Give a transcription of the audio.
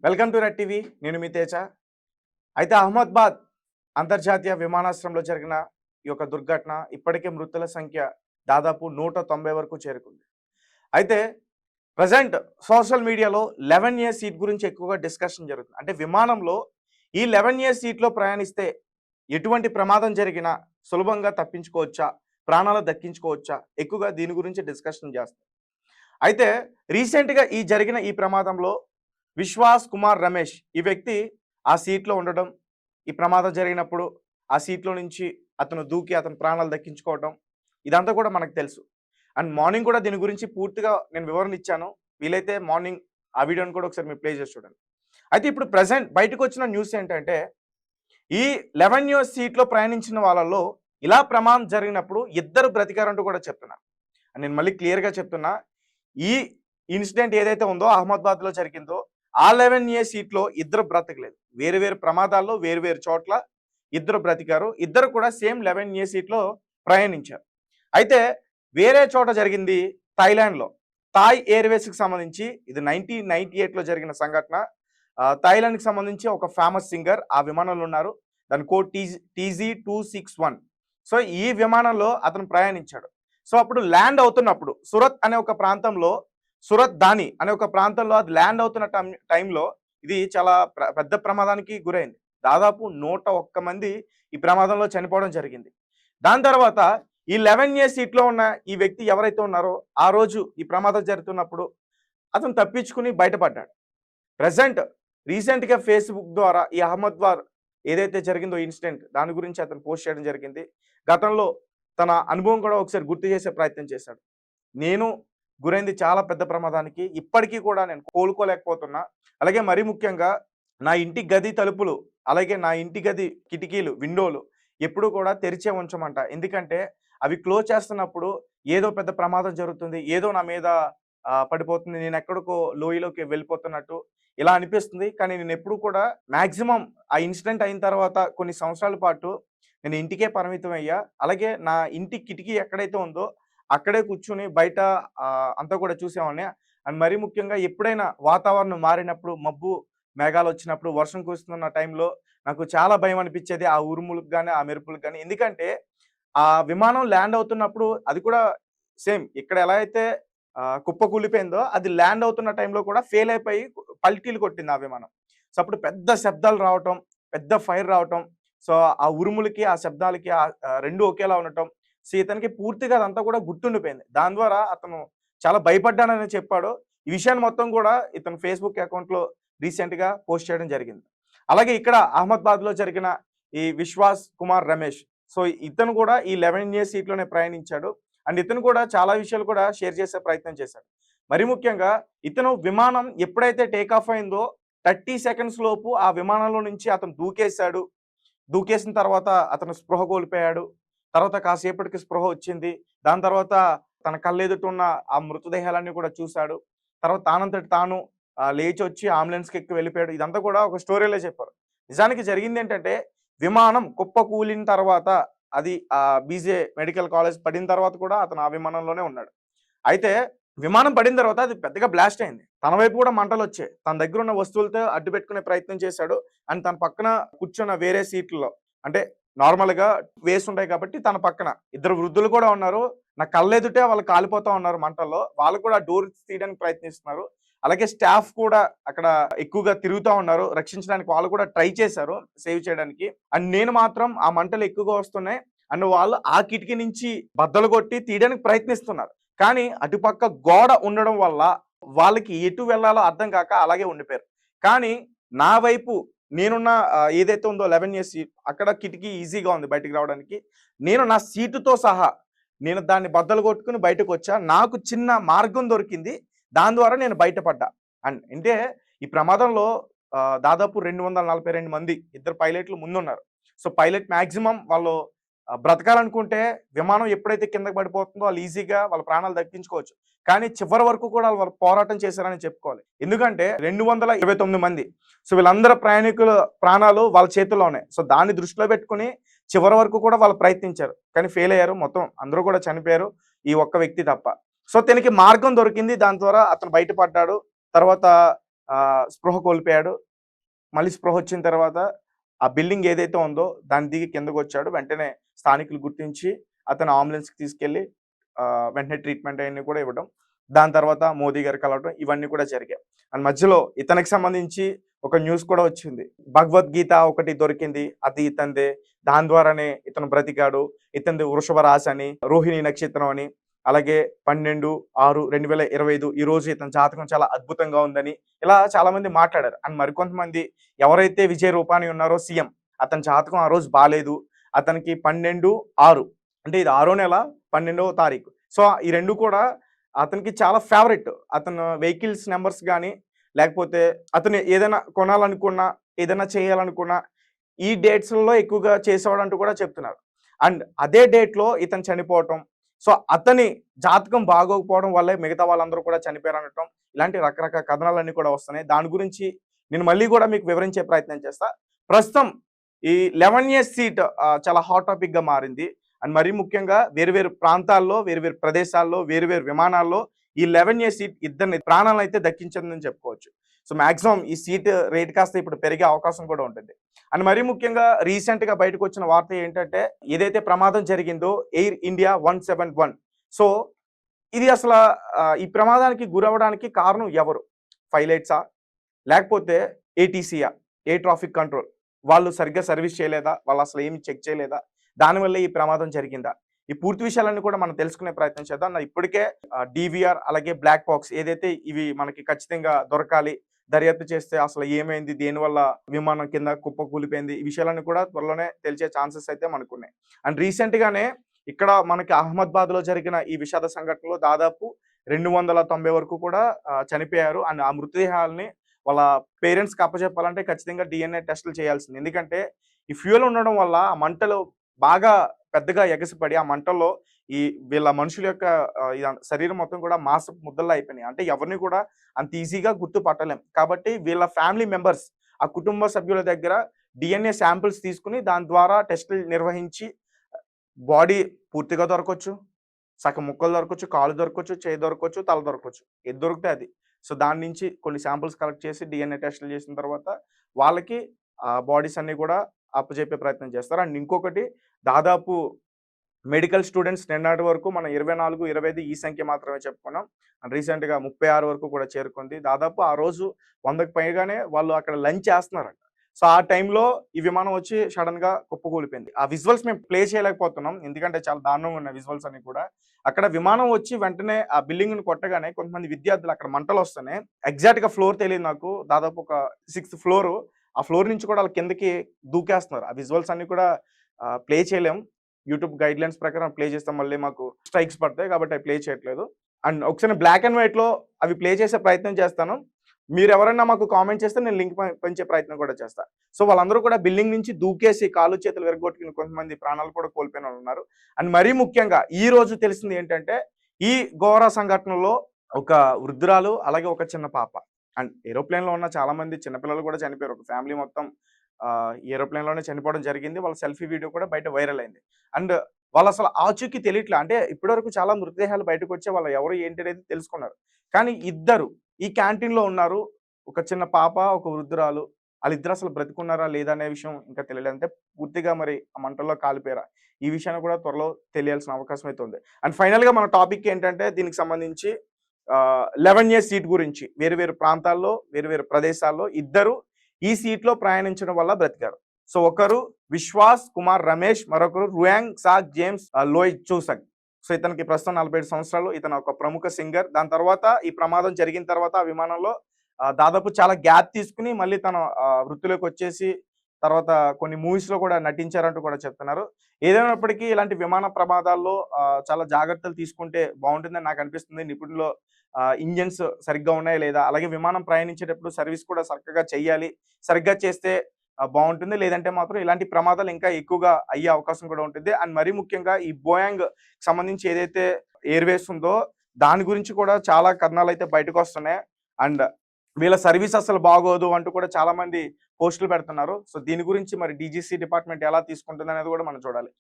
Welcome to red TV. నేను మీ తేజ. అయితే అహ్మదాబాద్ అంతర్జాతీయ విమానాశ్రయంలో జరిగిన ఈ యొక్క దుర్ఘటన ఇప్పటికే మృతుల సంఖ్య దాదాపు 190 వరకు చేరుకుంది. అయితే ప్రజెంట్ సోషల్ మీడియాలో 11A సీట్ గురించి ఎక్కువగా డిస్కషన్ జరుగుతుంది. అంటే విమానంలో ఈ 11A సీట్లో ప్రయాణిస్తే ఎటువంటి ప్రమాదం జరిగినా సులభంగా తప్పించుకోవచ్చా, ప్రాణాలు దక్కించుకోవచ్చా, ఎక్కువగా దీని గురించి డిస్కషన్ చేస్తారు. అయితే రీసెంట్గా జరిగిన ఈ ప్రమాదంలో విశ్వాస్ కుమార్ రమేష్ ఈ వ్యక్తి ఆ సీట్లో ఉండడం, ఈ ప్రమాదం జరిగినప్పుడు ఆ సీట్లో నుంచి అతను దూకి అతని ప్రాణాలు దక్కించుకోవడం ఇదంతా కూడా మనకు తెలుసు. అండ్ మార్నింగ్ కూడా దీని గురించి పూర్తిగా నేను వివరణ ఇచ్చాను. వీలైతే మార్నింగ్ ఆ వీడియోని కూడా ఒకసారి మీరు ప్లే చేసి చూడండి. అయితే ఇప్పుడు ప్రజెంట్ బయటకు వచ్చిన న్యూస్ ఏంటంటే ఈ 11A సీట్లో ప్రయాణించిన వాళ్ళలో ఇలా ప్రమాదం జరిగినప్పుడు ఇద్దరు బ్రతికారంటూ కూడా చెప్తున్నారు. నేను మళ్ళీ క్లియర్గా చెప్తున్నా, ఈ ఇన్సిడెంట్ ఏదైతే ఉందో అహ్మదాబాద్లో జరిగిందో ఆ 11A సీట్లో ఇద్దరు బ్రతకలేదు. వేరు వేరు ప్రమాదాల్లో వేరు వేరు చోట్ల ఇద్దరు బ్రతికారు. ఇద్దరు కూడా సేమ్ 11A సీట్లో ప్రయాణించారు. అయితే వేరే చోట జరిగింది థాయిలాండ్లో. థాయ్ ఎయిర్వేస్కి సంబంధించి ఇది 1998లో జరిగిన సంఘటన. థాయిలాండ్కి సంబంధించి ఒక ఫేమస్ సింగర్ ఆ విమానంలో ఉన్నారు. దాని కోడ్ TZ261. సో ఈ విమానంలో అతను ప్రయాణించాడు. సో అప్పుడు ల్యాండ్ అవుతున్నప్పుడు సూరత్ అనే ఒక ప్రాంతంలో, సూరత్ దాని అనే ఒక ప్రాంతంలో అది ల్యాండ్ అవుతున్న టైంలో ఇది చాలా పెద్ద ప్రమాదానికి గురైంది. దాదాపు 101 మంది ఈ ప్రమాదంలో చనిపోవడం జరిగింది. దాని తర్వాత ఈ 11A సీట్లో ఉన్న ఈ వ్యక్తి ఎవరైతే ఉన్నారో ఆ రోజు ఈ ప్రమాదం జరుగుతున్నప్పుడు అతను తప్పించుకుని బయటపడ్డాడు. ప్రజెంట్ రీసెంట్గా ఫేస్బుక్ ద్వారా ఈ అహ్మదాబాద్ ఏదైతే జరిగిందో ఇన్సిడెంట్ దాని గురించి అతను పోస్ట్ చేయడం జరిగింది. గతంలో తన అనుభవం కూడా ఒకసారి గుర్తు చేసే ప్రయత్నం చేశాడు. నేను గురైంది చాలా పెద్ద ప్రమాదానికి, ఇప్పటికీ కూడా నేను కోలుకోలేకపోతున్నా. అలాగే మరీ ముఖ్యంగా నా ఇంటి గది తలుపులు, అలాగే నా ఇంటి గది కిటికీలు, విండోలు ఎప్పుడు కూడా తెరిచే ఉంచమంట. ఎందుకంటే అవి క్లోజ్ చేస్తున్నప్పుడు ఏదో పెద్ద ప్రమాదం జరుగుతుంది, ఏదో నా మీద పడిపోతుంది, నేను ఎక్కడికో లోయలోకి వెళ్ళిపోతున్నట్టు ఇలా అనిపిస్తుంది. కానీ నేను ఎప్పుడు కూడా మ్యాక్సిమం ఆ ఇన్సిడెంట్ అయిన తర్వాత కొన్ని సంవత్సరాల పాటు నేను ఇంటికే పరిమితం అయ్యా. అలాగే నా ఇంటి కిటికీ ఎక్కడైతే ఉందో అక్కడే కూర్చుని బయట అంతా కూడా చూసేవాడిని. అండ్ మరీ ముఖ్యంగా ఎప్పుడైనా వాతావరణం మారినప్పుడు, మబ్బు మేఘాలు వచ్చినప్పుడు, వర్షం కురుస్తున్న టైంలో నాకు చాలా భయం అనిపించేది. ఆ ఉరుములకు కానీ ఆ మెరుపులకు కానీ. ఎందుకంటే ఆ విమానం ల్యాండ్ అవుతున్నప్పుడు అది కూడా సేమ్ ఇక్కడ ఎలా అయితే కుప్ప కూలిపోయిందో అది ల్యాండ్ అవుతున్న టైంలో కూడా ఫెయిల్ అయిపోయి పల్టీలు కొట్టింది ఆ విమానం. సో అప్పుడు పెద్ద శబ్దాలు రావటం, పెద్ద ఫైర్ రావటం, సో ఆ ఉరుములకి ఆ శబ్దాలకి రెండు ఒకేలా ఉండటం, సో ఇతనికి పూర్తిగా అదంతా కూడా గుర్తుండిపోయింది. దాని ద్వారా అతను చాలా భయపడ్డానని చెప్పాడు. ఈ విషయాన్ని మొత్తం కూడా ఇతను ఫేస్బుక్ అకౌంట్లో రీసెంట్గా పోస్ట్ చేయడం జరిగింది. అలాగే ఇక్కడ అహ్మదాబాద్లో జరిగిన ఈ విశ్వాస్ కుమార్ రమేష్, సో ఇతను కూడా ఈ 11A సీట్లోనే ప్రయాణించాడు. అండ్ ఇతను కూడా చాలా విషయాలు కూడా షేర్ చేసే ప్రయత్నం చేశాడు. మరి ముఖ్యంగా ఇతను విమానం ఎప్పుడైతే టేక్ ఆఫ్ అయిందో 30 సెకండ్స్ లోపు ఆ విమానంలో నుంచి అతను దూకేశాడు. దూకేసిన తర్వాత అతను స్పృహ కోల్పోయాడు. తర్వాత కాసేపటికి స్పృహ వచ్చింది. దాని తర్వాత తన కళ్ళెదుట ఉన్న ఆ మృతదేహాలన్నీ కూడా చూశాడు. తర్వాత తానంతట తాను లేచి వచ్చి అంబులెన్స్కి ఎక్కి వెళ్ళిపోయాడు. ఇదంతా కూడా ఒక స్టోరీలో చెప్పారు. నిజానికి జరిగింది ఏంటంటే విమానం కుప్ప కూలిన తర్వాత అది బీజే మెడికల్ కాలేజ్ పడిన తర్వాత కూడా అతను ఆ విమానంలోనే ఉన్నాడు. అయితే విమానం పడిన తర్వాత అది పెద్దగా బ్లాస్ట్ అయింది. తన వైపు కూడా మంటలు వచ్చాయి. తన దగ్గర ఉన్న వస్తువులతో అడ్డు పెట్టుకునే ప్రయత్నం చేశాడు. అండ్ తన పక్కన కూర్చున్న వేరే సీట్లలో, అంటే నార్మల్గా వేసి ఉంటాయి కాబట్టి తన పక్కన ఇద్దరు వృద్ధులు కూడా ఉన్నారు. నా కళ్ళెదుటే వాళ్ళు కాలిపోతా ఉన్నారు మంటల్లో. వాళ్ళు కూడా డోర్ తీయడానికి ప్రయత్నిస్తున్నారు. అలాగే స్టాఫ్ కూడా అక్కడ ఎక్కువగా తిరుగుతూ ఉన్నారు రక్షించడానికి. వాళ్ళు కూడా ట్రై చేశారు సేవ్ చేయడానికి. అండ్ నేను మాత్రం ఆ మంటలు ఎక్కువగా వస్తున్నాయి అండ్ వాళ్ళు ఆ కిటికీ నుంచి బద్దలు కొట్టి తీయడానికి ప్రయత్నిస్తున్నారు. కానీ అటుపక్క గోడ ఉండడం వల్ల వాళ్ళకి ఎటు వెళ్ళాలో అర్థం కాక అలాగే ఉండిపోయారు. కానీ నా వైపు నేనున్న ఏదైతే ఉందో 11A సీట్, అక్కడ కిటికీ ఈజీగా ఉంది బయటికి రావడానికి. నేను నా సీటుతో సహా నేను దాన్ని బద్దలు కొట్టుకుని బయటకు వచ్చా. నాకు చిన్న మార్గం దొరికింది. దాని ద్వారా నేను బయటపడ్డా. అండ్ అంటే ఈ ప్రమాదంలో దాదాపు 242 మంది ఇద్దరు పైలట్లు ముందున్నారు. సో పైలట్ మ్యాక్సిమం వాళ్ళు బ్రతకాలనుకుంటే విమానం ఎప్పుడైతే కిందకి పడిపోతుందో వాళ్ళు ఈజీగా వాళ్ళ ప్రాణాలు దక్కించుకోవచ్చు. కానీ చివరి వరకు కూడా వాళ్ళు పోరాటం చేశారని చెప్పుకోవాలి. ఎందుకంటే 229 మంది, సో వీళ్ళందరూ ప్రయాణికుల ప్రాణాలు వాళ్ళ చేతుల్లో ఉన్నాయి. సో దాన్ని దృష్టిలో పెట్టుకుని చివరి వరకు కూడా వాళ్ళు ప్రయత్నించారు. కానీ ఫెయిల్ అయ్యారు. మొత్తం అందరూ కూడా చనిపోయారు, ఈ ఒక్క వ్యక్తి తప్ప. సో తనకి మార్గం దొరికింది. దాని ద్వారా అతను బయటపడ్డాడు. తర్వాత స్పృహ కోల్పోయాడు. మళ్ళీ స్పృహ వచ్చిన తర్వాత ఆ బిల్డింగ్ ఏదైతే ఉందో దాన్ని దిగి కిందకొచ్చాడు. వెంటనే స్థానికులు గుర్తించి అతను అంబులెన్స్‌కి తీసుకెళ్ళి వెంటనే ట్రీట్మెంట్ అయన్నీ కూడా ఇవ్వడం. దాని తర్వాత మోదీ గారు కలవడం ఇవన్నీ కూడా జరిగాయి. అండ్ మధ్యలో ఇతనికి సంబంధించి ఒక న్యూస్ కూడా వచ్చింది. భగవద్గీత ఒకటి దొరికింది. అది ఇతనిదే. దాని ద్వారానే ఇతను బ్రతికాడు. ఇతనిది వృషభ రాశి అని, రోహిణి నక్షత్రం అని, అలాగే 12/6/2025 ఈ రోజు ఇతని జాతకం చాలా అద్భుతంగా ఉందని ఇలా చాలా మంది మాట్లాడారు. అండ్ మరికొంతమంది ఎవరైతే విజయ్ రూపానీ ఉన్నారో సీఎం అతని జాతకం ఆ రోజు బాలేదు. అతనికి 12/6 అంటే ఇది 6వ నెల 12వ తారీఖు. సో ఈ 2 కూడా అతనికి చాలా ఫేవరెట్. అతను వెహికల్స్ నంబర్స్ గాని, లేకపోతే అతను ఏదైనా కొనాలనుకున్నా, ఏదైనా చేయాలనుకున్నా ఈ డేట్స్‌లలో ఎక్కువగా చేసేవాడంటూ కూడా చెప్తున్నారు. అండ్ అదే డేట్‌లో ఇతను చనిపోవటం. సో అతని జాతకం బాగోకపోవడం వల్లే మిగతా వాళ్ళందరూ కూడా చనిపోయారనటం. ఇలాంటి రకరకాల కథనాలన్నీ కూడా వస్తున్నాయి. దాని గురించి నేను మళ్ళీ కూడా మీకు వివరించే ప్రయత్నం చేస్తా. ప్రస్తుతం ఈ 11 ఇయర్స్ సీట్ చాలా హాట్ టాపిక్‌గా మారింది. అండ్ మరీ ముఖ్యంగా వేరు ప్రాంతాల్లో, వేరు ప్రదేశాల్లో, వేరు విమానాల్లో ఈ 11 ఇయర్స్ సీట్ ఇద్దరిని ప్రాణాలనైతే దక్కించిందని చెప్పుకోవచ్చు. సో మాక్సిమం ఈ సీట్ రేట్ కాస్త ఇప్పుడు పెరిగే అవకాశం కూడా ఉంటుంది. అండ్ మరీ ముఖ్యంగా రీసెంట్‌గా బయటకొచ్చిన వార్త ఏంటంటే ఏదైతే ప్రమాదం జరిగిందో ఎయిర్ ఇండియా 171 సో ఇది అసల ఈ ప్రమాదానికి గురవ్వడానికి కారణం ఎవరు? పైలట్సా? లేకపోతే ఏటీసీయా? ఎయిర్ ట్రాఫిక్ కంట్రోల్ వాళ్ళు సరిగ్గా సర్వీస్ చేయలేదా? వాళ్ళు అసలు ఏమి చెక్ చేయలేదా? దానివల్లే ఈ ప్రమాదం జరిగిందా? ఈ పూర్తి విషయాలన్నీ కూడా మనం తెలుసుకునే ప్రయత్నం చేద్దాం. ఇప్పటికే డీవీఆర్ అలాగే బ్లాక్ బాక్స్ ఏదైతే ఇవి మనకి ఖచ్చితంగా దొరకాలి. దర్యాప్తు చేస్తే అసలు ఏమైంది? దేనివల్ల విమానం కింద కుప్ప కూలిపోయింది? ఈ విషయాలన్నీ కూడా త్వరలోనే తెలిసే ఛాన్సెస్ అయితే మనకున్నాయి. అండ్ రీసెంట్‌గానే ఇక్కడ మనకి అహ్మదాబాద్‌లో జరిగిన ఈ విషాద సంఘటనలో దాదాపు 290 వరకు కూడా చనిపోయారు. అండ్ ఆ మృతదేహాల్ని వాళ్ళ పేరెంట్స్‌కి అప్పజెప్పాలంటే ఖచ్చితంగా డీఎన్ఏ టెస్టులు చేయాల్సింది. ఎందుకంటే ఈ ఫ్యూయల్ ఉండడం వల్ల ఆ మంటలు బాగా పెద్దగా ఎగసిపడి ఆ మంటల్లో ఈ వీళ్ళ మనుషుల యొక్క శరీరం మొత్తం కూడా మాంసపు ముద్దల్లా అయిపోయినాయి. అంటే ఎవరిని కూడా అంత ఈజీగా గుర్తుపట్టలేం. కాబట్టి వీళ్ళ ఫ్యామిలీ మెంబర్స్ ఆ కుటుంబ సభ్యుల దగ్గర డీఎన్ఏ శాంపిల్స్ తీసుకొని దాని ద్వారా టెస్టులు నిర్వహించి బాడీ పూర్తిగా దొరకొచ్చు, సగం ముక్కలు దొరకొచ్చు, కాళ్ళు దొరకొచ్చు, చేయి దొరకొచ్చు, తల దొరకొచ్చు. ఏది దొరికితే అది. సో దాని నుంచి కొన్ని శాంపిల్స్ కలెక్ట్ చేసి డీఎన్ఏ టెస్టులు చేసిన తర్వాత వాళ్ళకి బాడీస్ అన్నీ కూడా అప్పజెప్పే ప్రయత్నం చేస్తారు. అండ్ ఇంకొకటి దాదాపు మెడికల్ స్టూడెంట్స్ నిన్నటి వరకు మనం 24, 25 ఈ సంఖ్య మాత్రమే చెప్పుకున్నాం. అండ్ రీసెంట్‌గా 36 వరకు కూడా చేరుకుంది. దాదాపు ఆ రోజు 100కి పైగానే వాళ్ళు అక్కడ లంచ్ చేస్తున్నారంట. సో ఆ టైంలో ఈ విమానం వచ్చి సడెన్‌గా కుప్పకూలిపోయింది. ఆ విజువల్స్ మేము ప్లే చేయలేకపోతున్నాం. ఎందుకంటే చాలా దారుణంగా ఉన్నాయి విజువల్స్ అన్ని కూడా. అక్కడ విమానం వచ్చి వెంటనే ఆ బిల్డింగ్‌ని కొట్టగానే కొంతమంది విద్యార్థులు అక్కడ మంటలొస్తున్నాయి. ఎగ్జాక్ట్‌గా ఫ్లోర్ తెలీదు నాకు. దాదాపు ఒక 6థ్ ఫ్లోరు. ఆ ఫ్లోర్ నుంచి కూడా ఆళ్ళు కిందకి దూకేస్తున్నారు. ఆ విజువల్స్ అన్ని కూడా ప్లే చేయలేం. యూట్యూబ్ గైడ్‌లైన్స్ ప్రకారం ప్లే చేస్తే మళ్ళీ మాకు స్ట్రైక్స్ పడతాయి. కాబట్టి అవి ప్లే చేయట్లేదు. అండ్ ఒకసారి బ్లాక్ అండ్ వైట్‌లో అవి ప్లే చేసే ప్రయత్నం చేస్తాను. మీరెవరన్నా మాకు కామెంట్ చేస్తే నేను లింక్ పంచే ప్రయత్నం కూడా చేస్తా. సో వాళ్ళందరూ కూడా బిల్డింగ్ నుంచి దూకేసి కాళ్ళు చేతులు విరగ్గొట్టుకుని కొంతమంది ప్రాణాలు కూడా కోల్పోయిన వాళ్ళున్నారు. అండ్ మరీ ముఖ్యంగా ఈ రోజు తెలిసింది ఏంటంటే ఈ ఘోర సంఘటనలో ఒక వృద్ధురాలు అలాగే ఒక చిన్న పాప. అండ్ ఏరోప్లేన్‌లో ఉన్న చాలా మంది చిన్న పిల్లలు కూడా చనిపోయారు. ఒక ఫ్యామిలీ మొత్తం ఏరోప్లేన్‌లోనే చనిపోవడం జరిగింది. వాళ్ళ సెల్ఫీ వీడియో కూడా బయట వైరల్ అయింది. అండ్ వాళ్ళసలు ఆచూకీ తెలియట్లే. అంటే ఇప్పటివరకు చాలా మృతదేహాలు బయటకొచ్చి వాళ్ళు ఎవరు ఏంటి అనేది తెలుసుకున్నారు. కానీ ఇద్దరు ఈ క్యాంటీన్‌లో ఉన్నారు. ఒక చిన్న పాప, ఒక వృద్ధురాలు. ఆళ్ళిద్దరు అసలు బ్రతికున్నారా లేదా అనే విషయం ఇంకా తెలియలేదు. అంటే పూర్తిగా మరి ఆ మంటల్లో కాలిపోయారా? ఈ విషయాన్ని కూడా త్వరలో తెలియాల్సిన అవకాశం అయితే ఉంది. అండ్ ఫైనల్‌గా మన టాపిక్ ఏంటంటే దీనికి సంబంధించి 11 ఇయర్స్ సీట్ గురించి వేరు ప్రాంతాల్లో, వేరు ప్రదేశాల్లో ఇద్దరు ఈ సీట్‌లో ప్రయాణించడం వల్ల బ్రతికారు. సో ఒకరు విశ్వాస్ కుమార్ రమేష్, మరొకరు రుయాంగ్ సాక్ జేమ్స్ లోయ్ చూసక్. సో ఇతనికి ప్రస్తుతం 47 సంవత్సరాలు. ఇతను ఒక ప్రముఖ సింగర్. దాని తర్వాత ఈ ప్రమాదం జరిగిన తర్వాత ఆ విమానంలో దాదాపు చాలా గ్యాప్ తీసుకొని మళ్ళీ తన వృత్తిలోకి వచ్చేసి తర్వాత కొన్ని మూవీస్‌లో కూడా నటించారంటూ కూడా చెప్తున్నారు. ఏదేమైనప్పటికీ ఇలాంటి విమాన ప్రమాదాల్లో చాలా జాగ్రత్తలు తీసుకుంటే బావుంటుందని నాకు అనిపిస్తుంది. నిపుణులు ఇంజిన్స్ సరిగ్గా ఉన్నాయా లేదా? అలాగే విమానం ప్రయాణించేటప్పుడు సర్వీస్ కూడా చక్కగా చెయ్యాలి. సరిగ్గా చేస్తే బావుంటుంది. లేదంటే మాత్రం ఇలాంటి ప్రమాదాలు ఇంకా ఎక్కువగా అయ్యే అవకాశం కూడా ఉంటుంది. అండ్ మరీ ముఖ్యంగా ఈ బోయింగ్ సంబంధించి ఏదైతే ఎయిర్‌వేస్ ఉందో దాని గురించి కూడా చాలా కథనాలైతే బయటకొస్తున్నాయి. అండ్ వీళ్ళ సర్వీస్ అసలు బాగోదు అంటూ కూడా చాలా మంది పోస్టులు పెడుతున్నారు. సో దీని గురించి మరి డీజీసీ డిపార్ట్‌మెంట్ ఎలా తీసుకుంటుందనేది కూడా మనం చూడాలి.